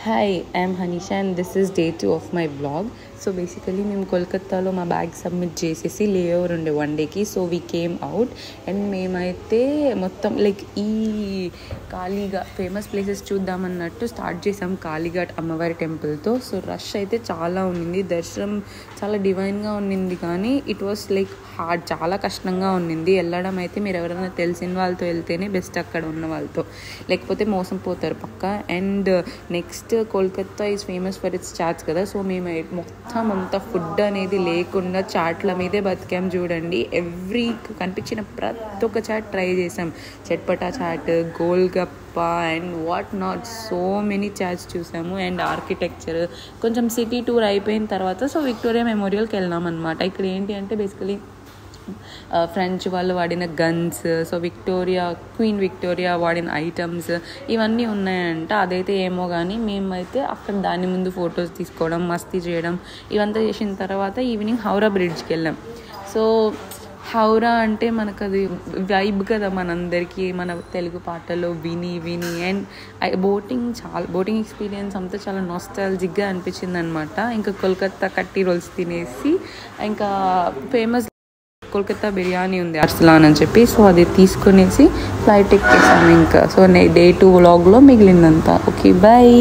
Hi, I'm Hanisha and this is day 2 of my vlog. So basically మేము కోల్కతాలో మా bag submit చేసేసి layover ఉండే 1 డేకి. So we came out and మేమైతే మొత్తం లైక్ ఈ కాళీఘాట్ ఫేమస్ ప్లేసెస్ చూద్దామన్నట్టు స్టార్ట్ చేసాం కాళీఘాట్ అమ్మవారి టెంపుల్తో. సో రష్ అయితే చాలా ఉన్నింది, దర్శనం చాలా డివైన్గా ఉన్నింది, కానీ ఇట్ వాస్ లైక్ హార్డ్, చాలా కష్టంగా ఉన్నింది. వెళ్ళడం అయితే మీరు ఎవరైనా తెలిసిన వాళ్ళతో వెళ్తేనే బెస్ట్, అక్కడ ఉన్న వాళ్ళతో, లేకపోతే మోసం పోతారు పక్క. And next Kolkata is famous for its chaats కదా. సో మేము మొత్తం అంతా ఫుడ్ అనేది లేకుండా చాట్ల మీదే బతికాం చూడండి. ఎవ్రీ కనిపించిన ప్రతి ఒక్క చాట్ ట్రై చేసాం. Chatpata chaat, golgappa and what not, so many chaats చూసాము. అండ్ ఆర్కిటెక్చర్ కొంచెం సిటీ టూర్ అయిపోయిన తర్వాత సో విక్టోరియా మెమోరియల్కి వెళ్ళాం అనమాట. ఇక్కడ ఏంటి అంటే బేసికలీ ఫ్రెంచ్ వాళ్ళు వాడిన గన్స్, సో క్వీన్ విక్టోరియా వాడిన ఐటమ్స్ ఇవన్నీ ఉన్నాయంట. అదైతే ఏమో కానీ మేమైతే అక్కడ దాని ముందు ఫొటోస్ తీసుకోవడం, మస్తీ చేయడం ఇవంతా చేసిన తర్వాత ఈవినింగ్ హౌరా బ్రిడ్జ్కి వెళ్ళాం. సో హౌరా అంటే మనకు అది వైబ్ కదా మనందరికీ, మన తెలుగు పాటలు విని అండ్ బోటింగ్ ఎక్స్పీరియన్స్ అంతా చాలా నాస్టాల్జిక్గా అనిపించింది అనమాట. ఇంకా కోల్కతా కట్టి రోల్స్ తినేసి, ఇంకా ఫేమస్ కోల్కతా బిర్యానీ ఉంది అర్సలాన్ అని చెప్పి, సో అది తీసుకునేసి ఫ్లైట్ ఎక్కేసాము ఇంకా. సో డే 2 వ్లాగ్లో మిగిలిందంతా. Okay, bye.